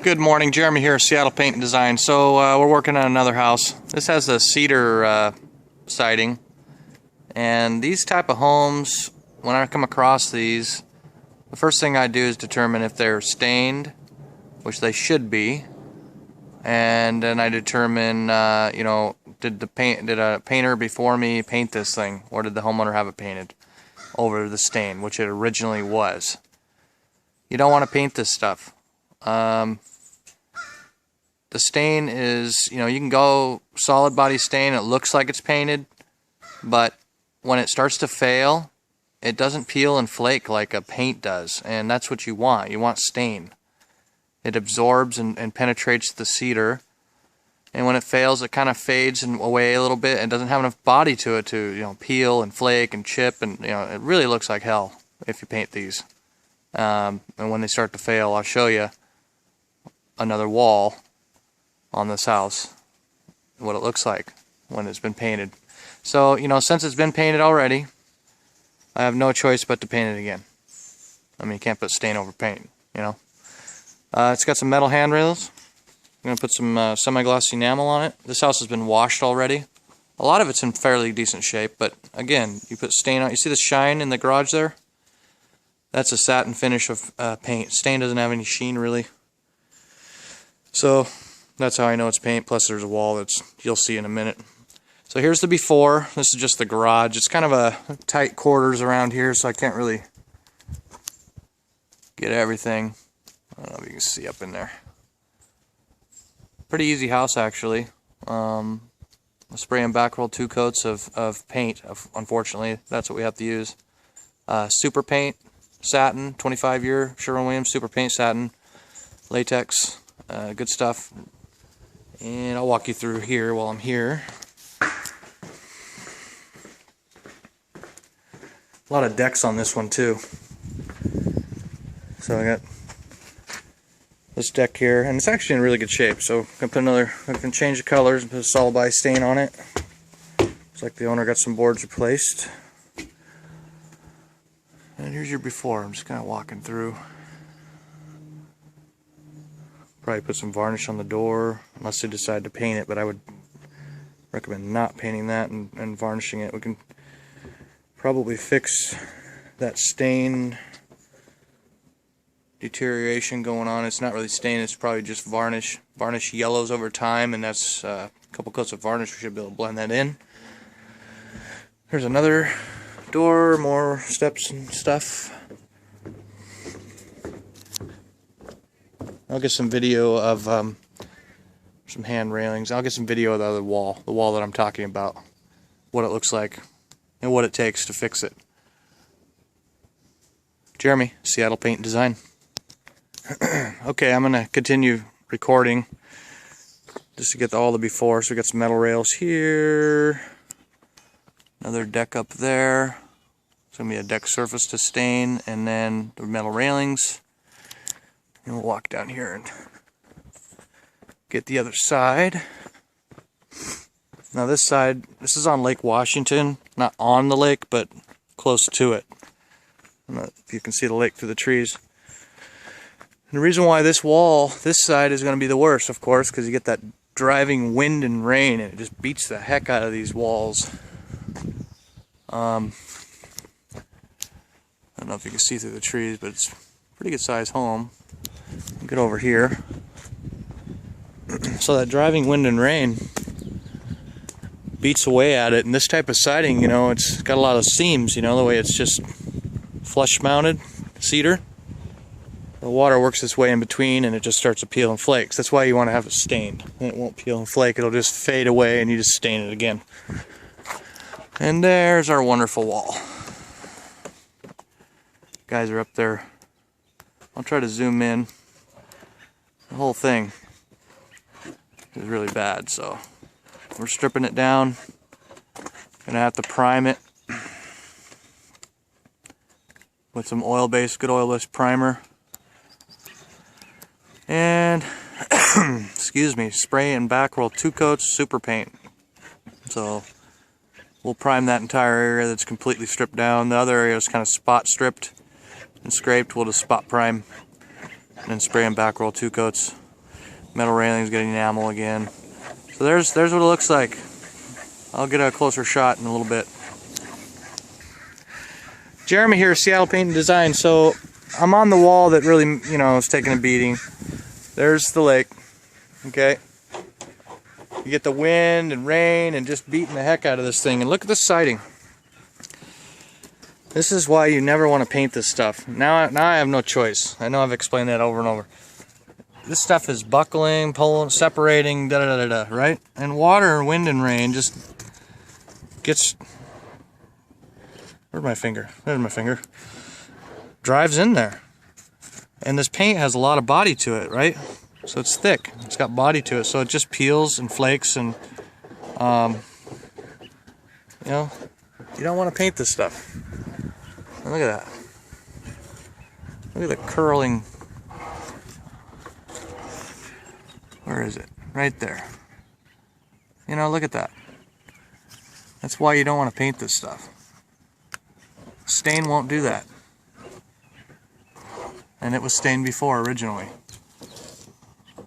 Good morning, Jeremy here, Seattle Paint and Design. So we're working on another house. This has a cedar siding, and these type of homes, when I come across these, the first thing I do is determine if they're stained, which they should be, and then I determine, did a painter before me paint this thing, or did the homeowner have it painted over the stain, which it originally was. You don't want to paint this stuff. The stain is, you can go solid body stain, it looks like it's painted, but when it starts to fail, it doesn't peel and flake like a paint does, and that's what you want. You want stain. It absorbs and penetrates the cedar, and when it fails, it kind of fades away a little bit and doesn't have enough body to it to, peel and flake and chip, and it really looks like hell if you paint these. And when they start to fail, I'll show you another wall on this house, what it looks like when it's been painted. So, since it's been painted already, I have no choice but to paint it again. I mean, you can't put stain over paint, It's got some metal handrails. I'm going to put some semi-gloss enamel on it. This house has been washed already. A lot of it's in fairly decent shape, but again, you put stain on. You see the shine in the garage there? That's a satin finish of paint. Stain doesn't have any sheen, really. So that's how I know it's paint, plus there's a wall that's, you'll see in a minute. So here's the before. This is just the garage. It's kind of a tight quarters around here, so I can't really get everything. I don't know if you can see up in there. Pretty easy house, actually. I'll spray and back roll 2 coats of paint. Unfortunately, that's what we have to use. Super paint, satin, 25-year Sherwin-Williams super paint satin, latex, good stuff. And I'll walk you through here while I'm here. A lot of decks on this one too. So I got this deck here, and it's actually in really good shape. So I can change the colors and put a solid body stain on it. Looks like the owner got some boards replaced. And here's your before. I'm just kind of walking through. Probably put some varnish on the door, unless they decide to paint it, but I would recommend not painting that and varnishing it. We can probably fix that stain deterioration going on. It's not really stain, it's probably just varnish. Varnish yellows over time, and that's a couple coats of varnish. We should be able to blend that in. There's another door, more steps and stuff. I'll get some video of some hand railings. I'll get some video of the other wall, the wall that I'm talking about, what it looks like, and what it takes to fix it. Jeremy, Seattle Paint and Design. Okay, I'm going to continue recording just to get all the before. So we got some metal rails here, another deck up there. It's going to be a deck surface to stain, and then the metal railings. And we'll walk down here and get the other side. Now this side, this is on Lake Washington, not on the lake, but close to it. I don't know if you can see the lake through the trees. And the reason why this wall, this side, is going to be the worst, of course, because you get that driving wind and rain, and it just beats the heck out of these walls. I don't know if you can see through the trees, but it's a pretty good sized home. Get over here. So that driving wind and rain beats away at it, and this type of siding, it's got a lot of seams, the way it's just flush mounted cedar. The water works its way in between, and it just starts to peel and flakes. That's why you want to have it stained. And it won't peel and flake, it'll just fade away, and you just stain it again. And there's our wonderful wall. Guys are up there. I'll try to zoom in. The whole thing is really bad, so we're stripping it down. Gonna have to prime it with some oil-based, good oil-based primer, and excuse me, spray and back roll 2 coats super paint. So we'll prime that entire area that's completely stripped down. The other area is kind of spot stripped and scraped. We'll just spot prime and then spray and back roll 2 coats Metal railings getting enamel again. So there's what it looks like. I'll get a closer shot in a little bit. Jeremy here, Seattle Paint and Design. So I'm on the wall that really, you know, is taking a beating. There's the lake. Okay. You get the wind and rain and just beating the heck out of this thing. And look at the siding. This is why you never want to paint this stuff. Now I have no choice. I know I've explained that over and over. This stuff is buckling, pulling, separating, da-da-da-da, right? And water and wind and rain just gets... Where's my finger? There's my finger. Drives in there. And this paint has a lot of body to it, right? So it's thick. It's got body to it. So it just peels and flakes and, you know, you don't want to paint this stuff. And look at that. Look at the curling. Where is it? Right there. You know, look at that. That's why you don't want to paint this stuff. Stain won't do that. And it was stained before originally.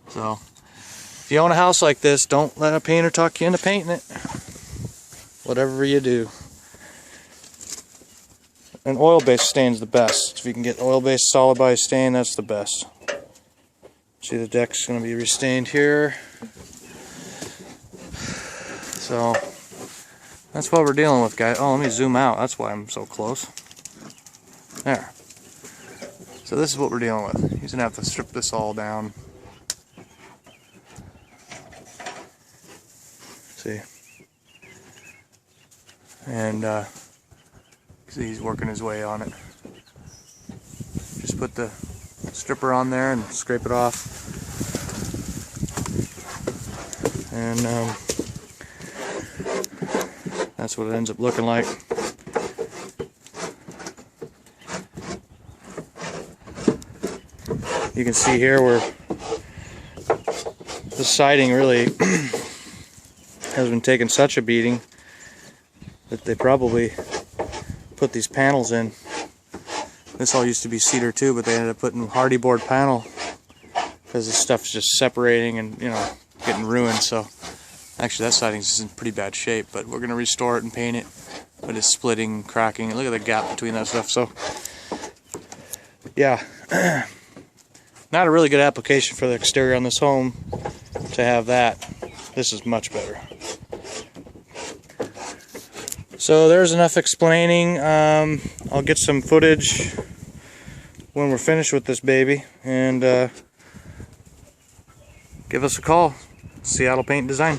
So, if you own a house like this, don't let a painter talk you into painting it. Whatever you do. An oil-based stain's the best. If you can get oil-based solid body stain, that's the best. See, the deck's going to be restained here. So, that's what we're dealing with, guys. Oh, let me zoom out. That's why I'm so close. There. So this is what we're dealing with. He's going to have to strip this all down. See? And see, he's working his way on it. Just put the stripper on there and scrape it off. And that's what it ends up looking like. You can see here where the siding really has been taking such a beating that they probably put these panels in. This all used to be cedar too, but they ended up putting hardy board panel because this stuff's just separating and, you know, getting ruined. So actually that siding's in pretty bad shape, but we're going to restore it and paint it. But it's splitting, cracking. Look at the gap between that stuff. So yeah, not a really good application for the exterior on this home to have that. This is much better. So there's enough explaining. I'll get some footage when we're finished with this baby, and give us a call. Seattle Paint Design.